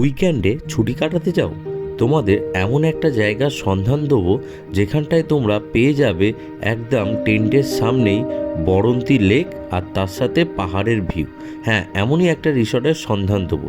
উইকেন্ডে ছুটি কাটাতে যাও, তোমাদের এমন একটা জায়গার সন্ধান দেবো যেখানটায় তোমরা পেয়ে যাবে একদম টেন্টের সামনেই বরন্তী লেক আর তার সাথে পাহাড়ের ভিউ। হ্যাঁ, এমনই একটা রিসর্টের সন্ধান দেবো।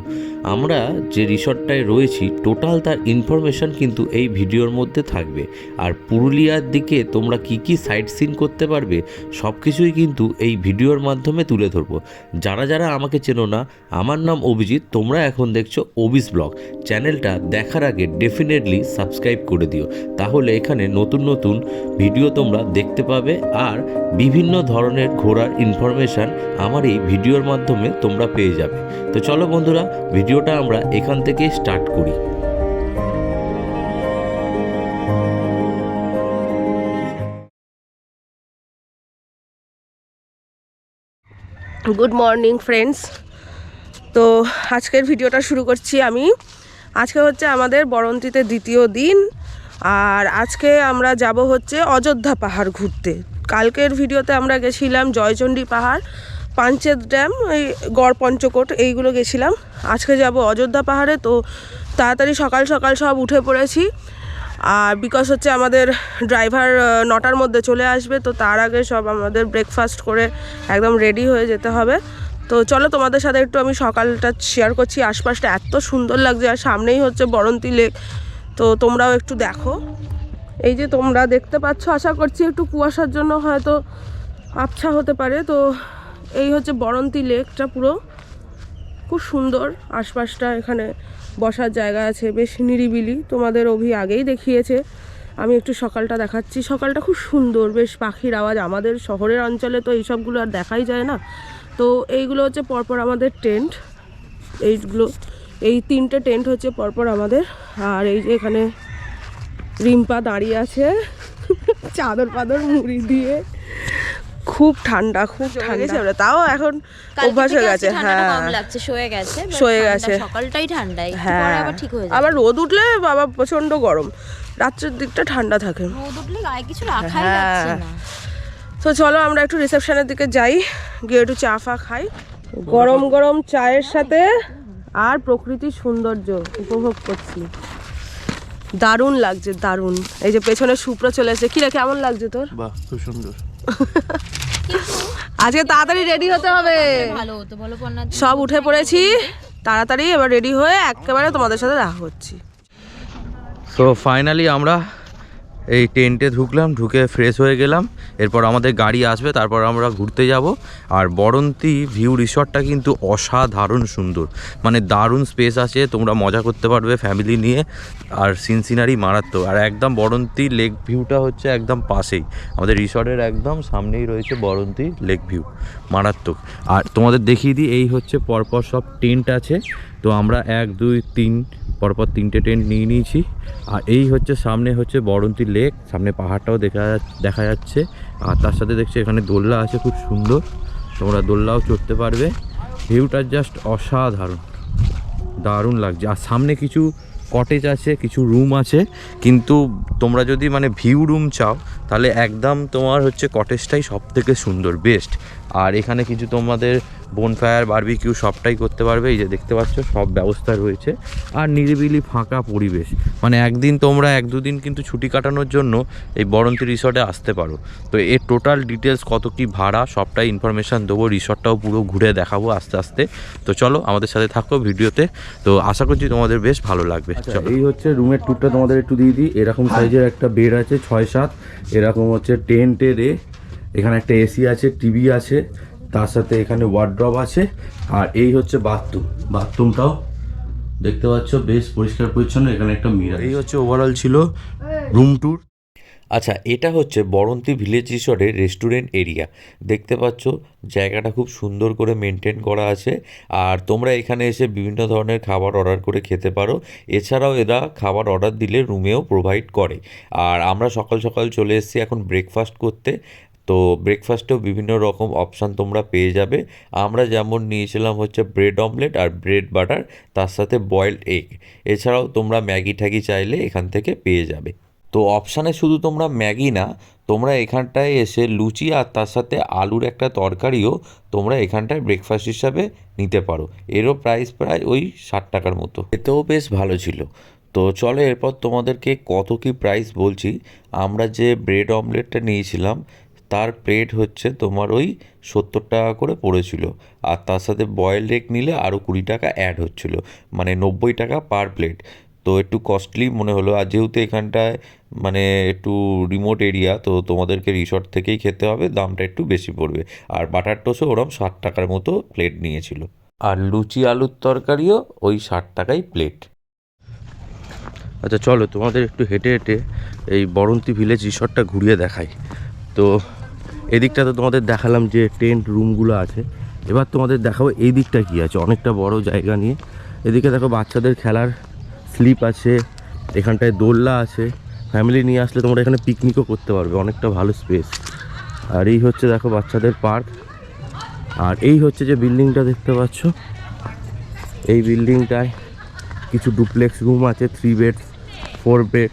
আমরা যে রিসর্টটায় রয়েছি টোটাল তার ইনফরমেশান কিন্তু এই ভিডিওর মধ্যে থাকবে। আর পুরুলিয়ার দিকে তোমরা কি কি সাইট সিন করতে পারবে সব কিছুই কিন্তু এই ভিডিওর মাধ্যমে তুলে ধরবো। যারা যারা আমাকে চেনো না, আমার নাম অভিজিৎ, তোমরা এখন দেখছো অভিস ব্লগ। চ্যানেলটা দেখার আগে ডেফিনেটলি সাবস্ক্রাইব করে দিও, তাহলে এখানে নতুন নতুন ভিডিও তোমরা দেখতে পাবে আর বিভিন্ন ধরনের ঘোরার ইনফরমেশান আমার এই ভিডিওর মাধ্যমে তোমরা পেয়ে যাবে। তো চলো বন্ধুরা, ভিডিওটা আমরা এখান থেকে স্টার্ট করি। Good morning friends. তো আজকের ভিডিওটা শুরু করছি আমি। আজকে হচ্ছে আমাদের বরন্তীতে দ্বিতীয় দিন, আর আজকে আমরা যাব হচ্ছে অযোধ্যা পাহাড় ঘুরতে। কালকের ভিডিওতে আমরা গেছিলাম জয়চণ্ডী পাহাড়, পাঞ্চেত ড্যাম, এই গড় পঞ্চকোট, এইগুলো গেছিলাম। আজকে যাব অযোধ্যা পাহাড়ে। তো তাড়াতাড়ি সকাল সকাল সব উঠে পড়েছি, আর বিকজ হচ্ছে আমাদের ড্রাইভার 9টার মধ্যে চলে আসবে। তো তার আগে সব আমাদের ব্রেকফাস্ট করে একদম রেডি হয়ে যেতে হবে। তো চলো তোমাদের সাথে একটু আমি সকালটা শেয়ার করছি। আশপাশটা এত সুন্দর লাগছে, আর সামনেই হচ্ছে বরন্তী লেক। তো তোমরাও একটু দেখো। এই যে তোমরা দেখতে পাচ্ছ, আশা করছি একটু কুয়াশার জন্য হয়তো আবছা হতে পারে। তো এই হচ্ছে বরন্তী লেকটা, পুরো খুব সুন্দর। আশপাশটা এখানে বসার জায়গা আছে, বেশ নিরিবিলি। তোমাদের অভি আগেই দেখিয়েছে, আমি একটু সকালটা দেখাচ্ছি। সকালটা খুব সুন্দর, বেশ পাখির আওয়াজ। আমাদের শহরের অঞ্চলে তো এইসবগুলো আর দেখাই যায় না। তো এইগুলো হচ্ছে পরপর আমাদের টেন্ট, এই 3টে টেন্ট হচ্ছে পরপর আমাদের। আর এই যে এখানে রিম্পা দাঁড়িয়ে আছে চাদর পাদর মুড়ি দিয়ে। খুব ঠান্ডা, খুব ঠান্ডা, তাও এখন অভ্যাস হয়ে গেছে। হ্যাঁ, সয়ে গেছে। সকালটাই ঠান্ডা, হ্যাঁ, আবার ঠিক হয়ে যায়। আবার রোদ উঠলে বাবা প্রচন্ড গরম, রাত্রের দিকটা ঠান্ডা থাকে। রোদ উঠলে গায়ে কিছু রাখাই যাচ্ছে না। তো চলো আমরা একটু রিসেপশনের দিকে যাই, গিয়ে একটু চা ফা খাই গরম গরম চায়ের সাথে, আর প্রকৃতির সৌন্দর্য উপভোগ করছি। দারুণ লাগছে, দারুণ। এই যে পেছনে সুপ্র চলে এসেছে। কি রে, কেমন লাগছে তোর? বাহ, খুব সুন্দর। আজকে তাড়াতাড়ি রেডি হতে হবে। ভালো হতো বলো পন্না। সব উঠে পড়েছি তাড়াতাড়ি, এবার রেডি হয়ে একেবারে তোমাদের সাথে দেখা করছি। সো ফাইনালি আমরা এই টেন্টে ঢুকলাম, ঢুকে ফ্রেশ হয়ে গেলাম। এরপর আমাদের গাড়ি আসবে, তারপর আমরা ঘুরতে যাব। আর বরন্তী ভিউ রিসর্টটা কিন্তু অসাধারণ সুন্দর, মানে দারুণ স্পেস আছে, তোমরা মজা করতে পারবে ফ্যামিলি নিয়ে। আর সিনারি মারাত্মক। আর একদম বরন্তী লেক ভিউটা হচ্ছে একদম পাশেই, আমাদের রিসর্টের একদম সামনেই রয়েছে বরন্তী লেক ভিউ, মারাত্মক। আর তোমাদের দেখিয়ে দিই, এই হচ্ছে পরপর সব টেন্ট আছে। তো আমরা 1 2 3 পরপর 3টে টেন্ট নিয়ে নিয়েছি। আর এই হচ্ছে সামনে হচ্ছে বরন্তী লেক, সামনে পাহাড়টাও দেখা যাচ্ছে। আর তার সাথে দেখছি এখানে দোলনা আছে, খুব সুন্দর, তোমরা দোলনাও চড়তে পারবে। ভিউটা জাস্ট অসাধারণ, দারুণ লাগছে। আর সামনে কিছু কটেজ আছে, কিছু রুম আছে, কিন্তু তোমরা যদি মানে ভিউ রুম চাও তাহলে একদম তোমার হচ্ছে কটেজটাই সব থেকে সুন্দর, বেস্ট। আর এখানে কিছু তোমাদের বোনফায়ার বারবিকিউ সবটাই করতে পারবে। এই যে দেখতে পাচ্ছ সব ব্যবস্থা রয়েছে। আর নিরিবিলি ফাঁকা পরিবেশ, মানে একদিন তোমরা 1 2 দিন কিন্তু ছুটি কাটানোর জন্য এই বরন্তী রিসর্টে আসতে পারো। তো এর টোটাল ডিটেলস, কত কি ভাড়া, সবটাই ইনফরমেশান দেবো। রিসর্টটাও পুরো ঘুরে দেখাবো আস্তে আস্তে। তো চলো আমাদের সাথে থাকো ভিডিওতে। তো আশা করছি তোমাদের বেশ ভালো লাগবে। এই হচ্ছে রুমের ট্যুরটা তোমাদের একটু দিয়ে দিই। এরকম সাইজের একটা বেড আছে, 6-7, এরকম হচ্ছে টেন্টের। এখানে একটা এসি আছে, টিভি আছে, তার সাথে এখানে ওয়ার্ড্রপ আছে। আর এই হচ্ছে বাথরুমটাও দেখতে পাচ্ছ বেশ পরিষ্কার পরিচ্ছন্ন। এখানে একটা মিরর। এই হচ্ছে ওভারঅল ছিল রুম ট্যুর। আচ্ছা, এটা হচ্ছে বরন্তী ভিলেজ রিসর্টের রেস্টুরেন্ট এরিয়া। দেখতে পাচ্ছ জায়গাটা খুব সুন্দর করে মেনটেন করা আছে। আর তোমরা এখানে এসে বিভিন্ন ধরনের খাবার অর্ডার করে খেতে পারো। এছাড়াও এরা খাবার অর্ডার দিলে রুমেও প্রোভাইড করে। আর আমরা সকাল সকাল চলে এসেছি এখন ব্রেকফাস্ট করতে। তো ব্রেকফাস্টেও বিভিন্ন রকম অপশান তোমরা পেয়ে যাবে। আমরা যেমন নিয়েছিলাম হচ্ছে ব্রেড অমলেট আর ব্রেড বাটার, তার সাথে বয়েলড এগ। এছাড়াও তোমরা ম্যাগি ট্যাগি চাইলে এখান থেকে পেয়ে যাবে। তো অপশানে শুধু তোমরা ম্যাগি না, তোমরা এখানটায় এসে লুচি আর তার সাথে আলুর একটা তরকারিও তোমরা এখানটায় ব্রেকফাস্ট হিসাবে নিতে পারো। এরও প্রাইস প্রায় ওই 60 টাকার মতো, এতেও বেশ ভালো ছিল। তো চলো এরপর তোমাদেরকে কত কি প্রাইস বলছি। আমরা যে ব্রেড অমলেটটা নিয়েছিলাম তার প্লেট হচ্ছে তোমার ওই 70 টাকা করে পড়েছিল, আর তার সাথে বয়েলড এগ নিলে আরও 20 টাকা অ্যাড হচ্ছিল, মানে 90 টাকা পার প্লেট। তো একটু কস্টলি মনে হলো, আর যেহেতু এখানটায় মানে একটু রিমোট এরিয়া, তো তোমাদেরকে রিসর্ট থেকেই খেতে হবে, দামটা একটু বেশি পড়বে। আর বাটার টোস্টও ওরম 60 টাকার মতো প্লেট নিয়েছিল, আর লুচি আলুর তরকারিও ওই 60 টাকাই প্লেট। আচ্ছা চলো তোমাদের একটু হেঁটে হেঁটে এই বরন্তী ভিলেজ রিসর্টটা ঘুরিয়ে দেখাই। তো এদিকটা তো তোমাদের দেখালাম যে টেন্ট রুমগুলো আছে, এবার তোমাদের দেখাবো এই দিকটা কী আছে। অনেকটা বড় জায়গা নিয়ে এদিকে দেখো বাচ্চাদের খেলার স্লিপ আছে, এখানটায় দোলনা আছে, ফ্যামিলি নিয়ে আসলে তোমরা এখানে পিকনিকও করতে পারবে, অনেকটা ভালো স্পেস। আর এই হচ্ছে দেখো বাচ্চাদের পার্ক। আর এই হচ্ছে যে বিল্ডিংটা দেখতে পাচ্ছ, এই বিল্ডিংটায় কিছু ডুপ্লেক্স রুম আছে, 3 বেড 4 বেড,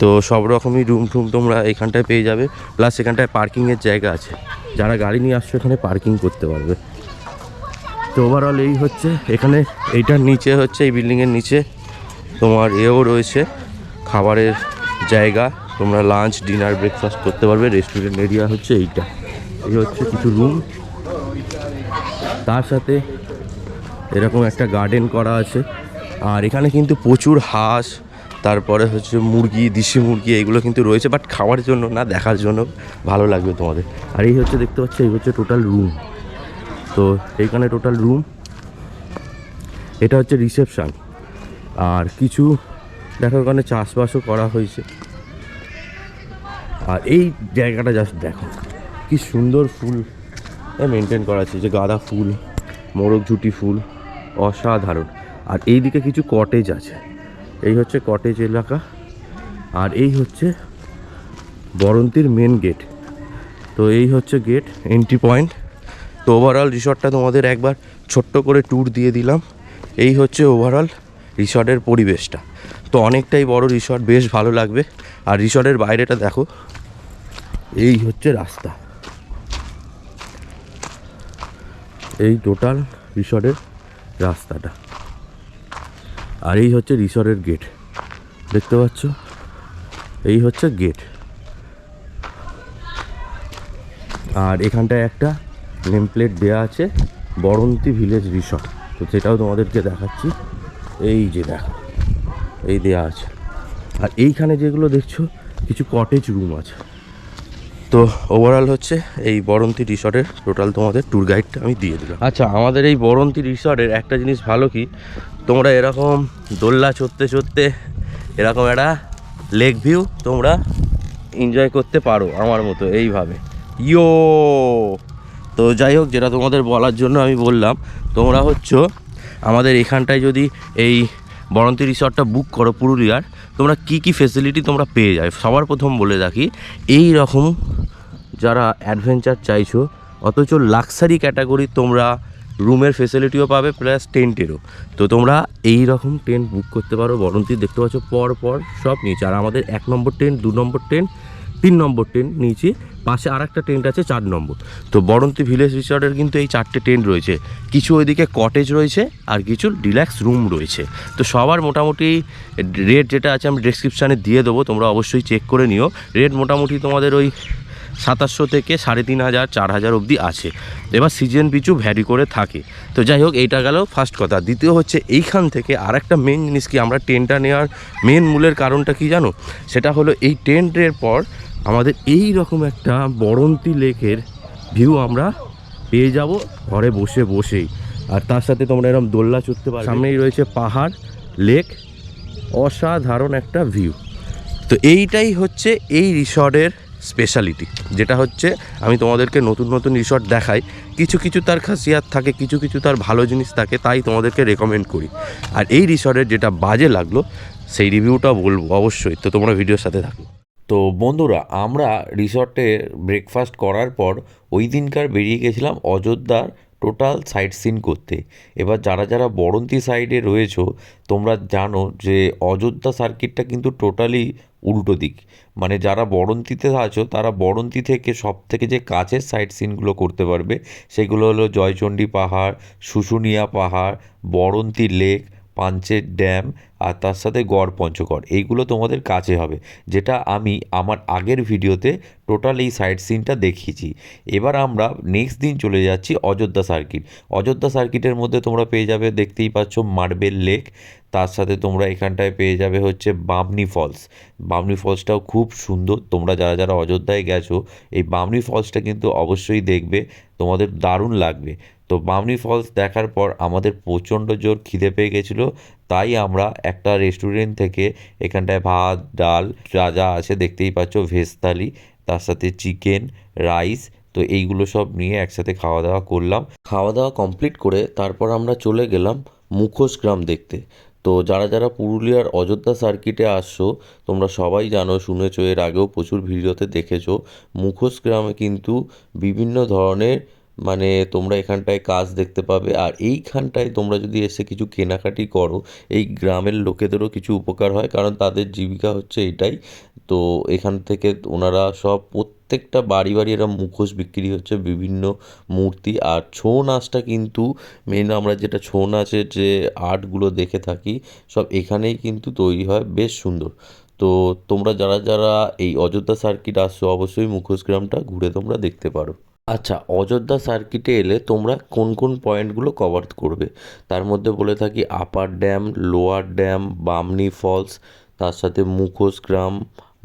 তো সব রকমই রুম তোমরা এখানটায় পেয়ে যাবে। প্লাস এখানটায় পার্কিংয়ের জায়গা আছে, যারা গাড়ি নিয়ে আসছো এখানে পার্কিং করতে পারবে। তো ওভারঅল এই হচ্ছে এখানে, এইটার নিচে হচ্ছে এই বিল্ডিংয়ের নিচে তোমার এও রয়েছে খাবারের জায়গা, তোমরা লাঞ্চ ডিনার ব্রেকফাস্ট করতে পারবে। রেস্টুরেন্ট এরিয়া হচ্ছে এইটা, এই হচ্ছে কিছু রুম, তার সাথে এরকম একটা গার্ডেন করা আছে। আর এখানে কিন্তু প্রচুর হাঁস, তারপরে হচ্ছে মুরগি, দেশি মুরগি এগুলো কিন্তু রয়েছে, বাট খাওয়ার জন্য না, দেখার জন্য ভালো লাগবে তোমাদের। আর এই হচ্ছে দেখতে পাচ্ছ, এই হচ্ছে টোটাল রুম। তো এইখানে টোটাল রুম, এটা হচ্ছে রিসেপশান। আর কিছু দেখো ওখানে চাষবাসও করা হয়েছে। আর এই জায়গাটা জাস্ট দেখো কি সুন্দর ফুল মেনটেন করা আছে, যে গাঁদা ফুল, মোরগঝুটি ফুল, অসাধারণ। আর এই দিকে কিছু কটেজ আছে, এই হচ্ছে কটেজ এলাকা। আর এই হচ্ছে বরন্তীর মেন গেট। তো এই হচ্ছে গেট, এন্ট্রি পয়েন্ট। তো ওভারঅল রিসর্টটা তোমাদের একবার ছোট্ট করে ট্যুর দিয়ে দিলাম। এই হচ্ছে ওভারঅল রিসর্টের পরিবেশটা। তো অনেকটাই বড় রিসর্ট, বেশ ভালো লাগবে। আর রিসর্টের বাইরেটা দেখো, এই হচ্ছে রাস্তা, এই টোটাল রিসর্টের রাস্তাটা। আর এই হচ্ছে রিসর্টের গেট, দেখতে পাচ্ছ, এই হচ্ছে গেট। আর এখানটায় একটা নেম প্লেট দেওয়া আছে, বরন্তী ভিলেজ রিসর্ট। তো সেটাও তোমাদেরকে দেখাচ্ছি, এই যে দেখো এই দেওয়া আছে। আর এইখানে যেগুলো দেখছো কিছু কটেজ রুম আছে। তো ওভারঅল হচ্ছে এই বরন্তী রিসর্টের টোটাল তোমাদের ট্যুর গাইডটা আমি দিয়ে দিলাম। আচ্ছা, আমাদের এই বরন্তী রিসর্টের একটা জিনিস ভালো কি, তোমরা এরকম দোলনা চড়তে চড়তে এরকম একটা লেক ভিউ তোমরা এনজয় করতে পারো আমার মতো এইভাবে। ইয়ো, তো যাই হোক, যেটা তোমাদের বলার জন্য আমি বললাম, তোমরা হচ্ছে আমাদের এখানটায় যদি এই বরন্তী রিসর্টটা বুক করো পুরুলিয়ার, তোমরা কি কি ফেসিলিটি তোমরা পেয়ে যাবে। সবার প্রথম বলে রাখি, এই রকম যারা অ্যাডভেঞ্চার চাইছো অথচ লাক্সারি ক্যাটাগরির তোমরা রুমের ফেসিলিটিও পাবে, প্লাস টেন্টেরও। তো তোমরা এই রকম টেন্ট বুক করতে পারো। বরন্তী দেখতে পাচ্ছ পর পর সব নিচে, আর আমাদের 1 নম্বর টেন্ট, 2 নম্বর টেন্ট, 3 নম্বর টেন্ট নিচে, পাশে আর একটা টেন্ট আছে 4 নম্বর। তো বরন্তী ভিলেজ রিসর্টের কিন্তু এই 4টে টেন্ট রয়েছে, কিছু ওইদিকে কটেজ রয়েছে আর কিছু ডিলাক্স রুম রয়েছে। তো সবার মোটামুটি রেট যেটা আছে আমি ডেসক্রিপশানে দিয়ে দেবো, তোমরা অবশ্যই চেক করে নিও। রেট মোটামুটি তোমাদের ওই 2700 থেকে 3500 4000 অবধি আছে। এবার সিজন পিছু ভ্যারি করে থাকে। তো যাই হোক, এইটা গেল ফার্স্ট কথা। দ্বিতীয় হচ্ছে, এইখান থেকে আর একটা মেন জিনিস কি, আমরা টেন্টটা নেওয়ার মেন মূলের কারণটা কি জানো, সেটা হলো এই টেন্টের পর আমাদের এই রকম একটা বরন্তী লেকের ভিউ আমরা পেয়ে যাব ঘরে বসে বসেই। আর তার সাথে তোমরা এরকম দোলনা চড়তে পারবে, সামনেই রয়েছে পাহাড়, লেক, অসাধারণ একটা ভিউ। তো এইটাই হচ্ছে এই রিসর্টের স্পেশালিটি, যেটা হচ্ছে আমি তোমাদেরকে নতুন নতুন রিসর্ট দেখাই, কিছু কিছু তার খাসিয়াত থাকে, কিছু কিছু তার ভালো জিনিস থাকে, তাই তোমাদেরকে রেকমেন্ড করি। আর এই রিসর্টের যেটা বাজে লাগলো সেই রিভিউটা বলবো অবশ্যই, তো তোমরা ভিডিওর সাথে থাকো। তো বন্ধুরা, আমরা রিসর্টে ব্রেকফাস্ট করার পর ওই দিনকার বেরিয়ে গেছিলাম অযোধ্যার টোটাল সাইট সিন করতে। এবার যারা যারা বরন্তী সাইডে রয়েছো, তোমরা জানো যে অযোধ্যা সার্কিটটা কিন্তু টোটালি উল্টো দিক। মানে যারা বড়ন্তিতে আছো তারা বড়ন্তি থেকে সব থেকে যে কাছের সাইট সিনগুলো করতে পারবে সেগুলো হলো জয়চণ্ডী পাহাড়, শুশুনিয়া পাহাড়, বড়ন্তি লেক, পাঞ্চের ড্যাম আর তার সাথে গড় পঞ্চগড়। এইগুলো তোমাদের কাছে হবে, যেটা আমি আমার আগের ভিডিওতে টোটাল এই সাইট সিনটা দেখিয়েছি। এবার আমরা নেক্সট দিন চলে যাচ্ছি অযোধ্যা সার্কিট। অযোধ্যা সার্কিটের মধ্যে তোমরা পেয়ে যাবে, দেখতেই পাচ্ছ, মার্বেল লেক, তার সাথে তোমরা এখানটায় পেয়ে যাবে হচ্ছে বামনি ফলস। বামনি ফলসটাও খুব সুন্দর। তোমরা যারা যারা অযোধ্যায় গেছো এই বামনি ফলসটা কিন্তু অবশ্যই দেখবে, তোমাদের দারুণ লাগবে। তো বামনি ফলস দেখার পর আমাদের প্রচণ্ড জোর খিদে পেয়ে গেছিলো, তাই আমরা একটা রেস্টুরেন্ট থেকে এখানটায় ভাত, ডাল, যা যা আছে দেখতেই পাচ্ছ, ভেজ থালি, তার সাথে চিকেন, রাইস, তো এইগুলো সব নিয়ে একসাথে খাওয়া দাওয়া করলাম। খাওয়া দাওয়া কমপ্লিট করে তারপর আমরা চলে গেলাম মুখোশ গ্রাম দেখতে। তো যারা যারা পুরুলিয়ার অযোধ্যা সার্কিটে আসছো তোমরা সবাই জানো, শুনেছো, এর আগেও প্রচুর ভিডিওতে দেখেছো, মুখোশ গ্রামে কিন্তু বিভিন্ন ধরনের মানে তোমরা এখানটায় কাজ দেখতে পাবে। আর এইখানটায় তোমরা যদি এসে কিছু কেনাকাটি করো এই গ্রামের লোকেদেরও কিছু উপকার হয়, কারণ তাদের জীবিকা হচ্ছে এটাই। তো এখান থেকে ওনারা সব প্রত্যেকটা বাড়ি বাড়ি এরা মুখোশ বিক্রি হচ্ছে, বিভিন্ন মূর্তি। আর ছৌ নাচটা কিন্তু মেন, আমরা যেটা ছৌ নাচের যে আর্টগুলো দেখে থাকি সব এখানেই কিন্তু তৈরি হয়, বেশ সুন্দর। তো তোমরা যারা যারা এই অযোধ্যা সার্কিট আসছো অবশ্যই মুখোশ গ্রামটা ঘুরে তোমরা দেখতে পারো। আচ্ছা, অযোধ্যা সার্কিটে এলে তোমরা কোন কোন পয়েন্টগুলো কভার করবে তার মধ্যে বলে থাকি upper dam, lower dam, Bamni Falls, তার সাথে মুখোশ গ্রাম,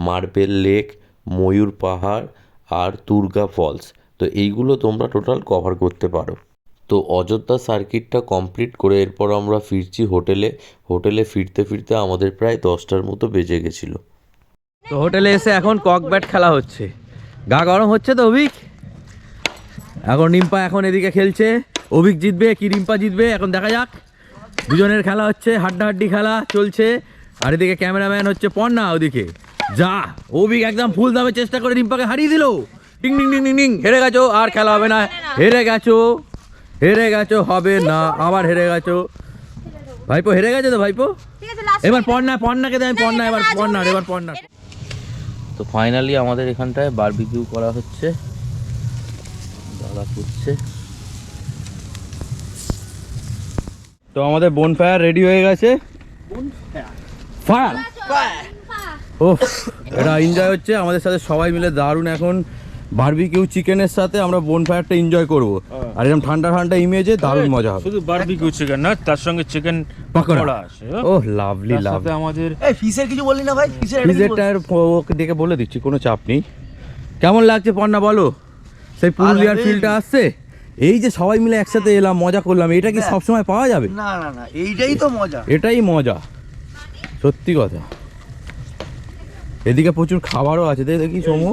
মার্বেল লেক, ময়ূর পাহাড় আর দুর্গা ফলস। তো এইগুলো তোমরা টোটাল কভার করতে পারো। তো অযোধ্যা সার্কিটটা কমপ্লিট করে এরপর আমরা ফিরছি হোটেলে। হোটেলে ফিরতে ফিরতে আমাদের প্রায় 10টার মতো বেজে গেছিলো। তো হোটেলে এসে এখন কক ব্যাট খেলা হচ্ছে। গা গরম হচ্ছে তো অভিক? এখন রিম্পা এখন এদিকে খেলছে, অভিক জিতবে কি রিম্পা জিতবে এখন দেখা যাক। দুজনের খেলা হচ্ছে, হাড্ডাহাড্ডি খেলা চলছে। আর এদিকে ক্যামেরাম্যান হচ্ছে পর্ণা, ওদিকে যা অভিক একদম ফুল দামে চেষ্টা করে রিম্পাকে হারিয়ে দিল। টিং টিং টিং টিং টিং, হেরে গেছো, আর খেলা হবে না, হেরে গেছো, হেরে গেছো, হবে না, আবার হেরে গেছো। ভাইপো হেরে গেছে তো ভাইপো। এবার পর্ণাকে দেয়, পর্ণা এবার পর্ণা। তো ফাইনালি আমাদের এখানটায় বারবিকিউ করা হচ্ছে, দাদা করছে। তো আমাদের বোনফায়ার রেডি হয়ে গেছে। ফায়ার ও, এটা এনজয় হচ্ছে আমাদের সাথে সবাই মিলে দারুণ। এখন বারবিকিউ চিকেনের সাথে আমরা বোনফায়ারটা এনজয় করবো, আর এরকম ঠান্ডা ঠান্ডা ইমেজে দারুণ মজা হবে। শুধু বারবিকিউ চিকেন না, তার সঙ্গে চিকেন পকোড়া আছে। ও লাভলি লাভ। সাথে আমাদের এই ফিশের কিছু বললি না ভাই? ফিজেরটার ওকে ডেকে বলে দিচ্ছি, কোনো চাপ নেই। কেমন লাগছে পর্ণা বলো? সেই পুরুলিয়ার ফিলটা আসছে, এই যে সবাই মিলে একসাথে এলাম, মজা করলাম, এটা কি সবসময় পাওয়া যাবে? না না না, এইটাই তো মজা। এটাই মজা, সত্যি কথা। এদিকে প্রচুর খাবারও আছে, দেখি সমু,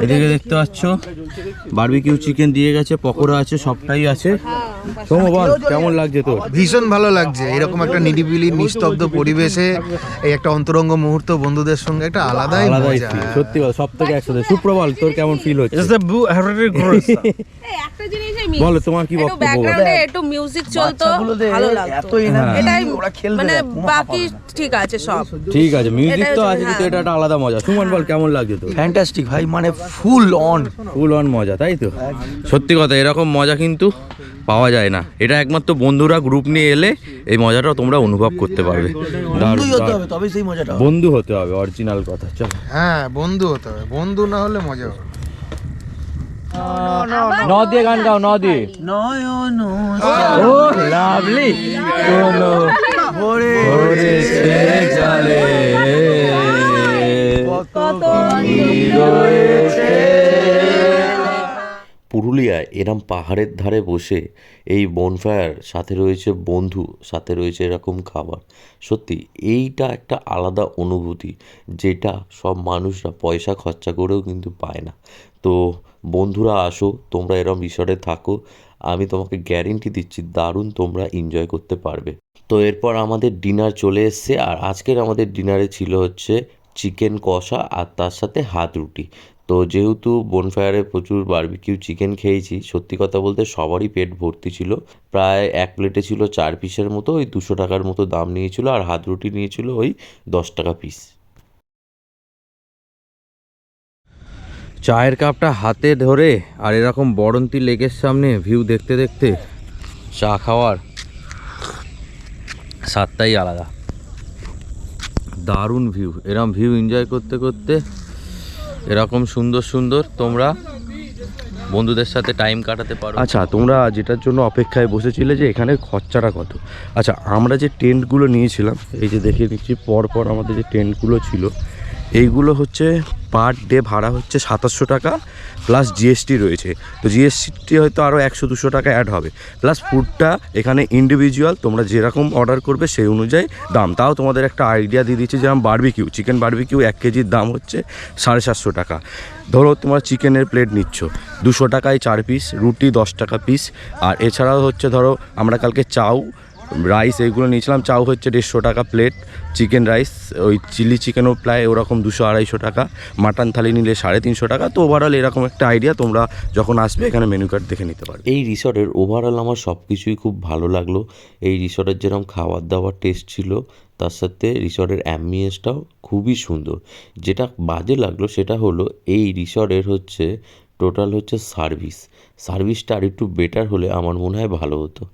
এদিকে দেখতে পাচ্ছ বারবিকিউ চিকেন দিয়ে গেছে, পকোড়া আছে, সবটাই আছে। সমু বল কেমন লাগছে তোর? ভীষণ ভালো লাগছে। এরকম একটা নিরিবিলি নিস্তব্ধ পরিবেশে এই একটা অন্তরঙ্গ মুহূর্ত বন্ধুদের সঙ্গে একটা আলাদাই মজা। feel, সত্যি কথা, সব থেকে একসাথে। সুপ্রবল তোর কেমন ফিল হচ্ছে? একটা জিনিসই বলো তোমার কি একটু বক্তব্য? ব্যাকগ্রাউন্ডে একটু মিউজিক চলতো, ভালো লাগতো। এত এনার্জি, এটাই ওরা খেলবে মানে না, কোনো বাকি ঠিক আছে সব। ঠিক আছে, মিউজিক তো এটাই আছে, কিন্তু হ্যাঁ। এটা একটা আলাদা মজা। সুমন বল কেমন লাগছে তোর? ফ্যান্টাস্টিক ভাই, মানে ফুল অন। ফুল অন মজা, তাই তো? সত্যি কথা, এরকম মজা কিন্তু পাওয়া যায় না। এটা একমাত্র বন্ধুরা গ্রুপ নিয়ে এলে এই মজাটা তোমরা অনুভব করতে পারবে। বন্ধুই হতে হবে তবে সেই মজাটা। বন্ধু হতে হবে, অরিজিনাল কথা। চলো হ্যাঁ, বন্ধু হতে হবে, বন্ধু না হলে মজা হবে। ন দিয়ে গান গাও, ন দিয়ে। নয়ন ও লাভলি, কোনো ভরেছে জলে কত পুরুলিয়ায় এরম পাহাড়ের ধারে বসে এই বনফায়ার, সাথে রয়েছে বন্ধু, সাথে রয়েছে এরকম খাবার, সত্যি এইটা একটা আলাদা অনুভূতি, যেটা সব মানুষরা পয়সা খরচা করেও কিন্তু পায় না। তো বন্ধুরা আসো, তোমরা এরম রিসর্টে থাকো, আমি তোমাকে গ্যারেন্টি দিচ্ছি দারুণ তোমরা এনজয় করতে পারবে। তো এরপর আমাদের ডিনার চলে এসছে, আর আজকের আমাদের ডিনারে ছিল হচ্ছে চিকেন কষা আর তার সাথে হাত রুটি। তো যেহেতু বনফায়ারে প্রচুর বারবিকিউ চিকেন খেয়েছি, সত্যি কথা বলতে সবারই পেট ভর্তি ছিল। প্রায় এক প্লেটে ছিল 4 পিসের মতো, ওই 200 টাকার মতো দাম নিয়েছিল, আর হাত রুটি নিয়েছিল ওই 10 টাকা পিস। চায়ের কাপটা হাতে ধরে আর এরকম বড়ন্তি লেকের সামনে ভিউ দেখতে দেখতে চা খাওয়ার স্বাদটাই আলাদা। দারুণ ভিউ, এরকম ভিউ এনজয় করতে করতে এরকম সুন্দর সুন্দর তোমরা বন্ধুদের সাথে টাইম কাটাতে পারো। আচ্ছা, তোমরা যেটার জন্য অপেক্ষায় বসেছিলে যে এখানে খরচাটা কত, আচ্ছা আমরা যে টেন্টগুলো নিয়েছিলাম, এই যে দেখিয়ে দিচ্ছি পর পর আমাদের যে টেন্টগুলো ছিল, এইগুলো হচ্ছে পার ডে ভাড়া হচ্ছে 2700 টাকা প্লাস জিএসটি রয়েছে। তো জিএসটি হয়তো আরও 100-200 টাকা অ্যাড হবে, প্লাস ফুডটা এখানে ইন্ডিভিজুয়াল, তোমরা যেরকম অর্ডার করবে সেই অনুযায়ী দাম। তাও তোমাদের একটা আইডিয়া দিয়ে দিচ্ছি, যেমন বারবিকিউ, চিকেন বারবিকিউ 1 কেজির দাম হচ্ছে 750 টাকা। ধরো তোমরা চিকেনের প্লেট নিচ্ছ 200 টাকায় 4 পিস, রুটি 10 টাকা পিস। আর এছাড়াও হচ্ছে ধরো আমরা কালকে চাউ রাইস এইগুলো নিয়েছিলাম, চাউ হচ্ছে 150 টাকা প্লেট, চিকেন রাইস ওই চিলি চিকেনও প্রায় ওরকম 200-250 টাকা, মাটন থালি নিলে 350 টাকা। তো ওভারঅল এরকম একটা আইডিয়া, তোমরা যখন আসবে এখানে মেনু কার্ড দেখে নিতে পারো। এই রিসর্টের ওভারঅল আমার সব কিছুই খুব ভালো লাগলো। এই রিসর্টের যেরকম খাবার দাবার টেস্ট ছিল, তার সাথে রিসর্টের অ্যাম্বিয়েন্সটাও খুবই সুন্দর। যেটা বাজে লাগলো সেটা হলো এই রিসর্টের হচ্ছে টোটাল হচ্ছে সার্ভিসটা আর একটু বেটার হলে আমার মনে হয় ভালো হতো।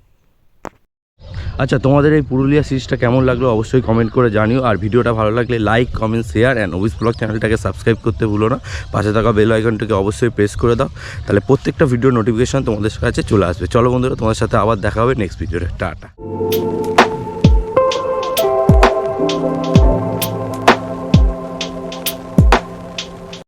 আচ্ছা, তোমাদের এই পুরুলিয়া সিরিজটা কেমন লাগলো অবশ্যই কমেন্ট করে জানিও। আর ভিডিওটা ভালো লাগলে like, comment, share and Abhi's blog চ্যানেলটাকে সাবস্ক্রাইব করতে ভুলো না। পাশে থাকা বেল আইকনটাকে অবশ্যই প্রেস করে দাও, তাহলে প্রত্যেকটা ভিডিও নোটিফিকেশান তোমাদের কাছে চলে আসবে। চলো বন্ধুরা, তোমাদের সাথে আবার দেখা হবে নেক্সট ভিডিওতে। টাটা।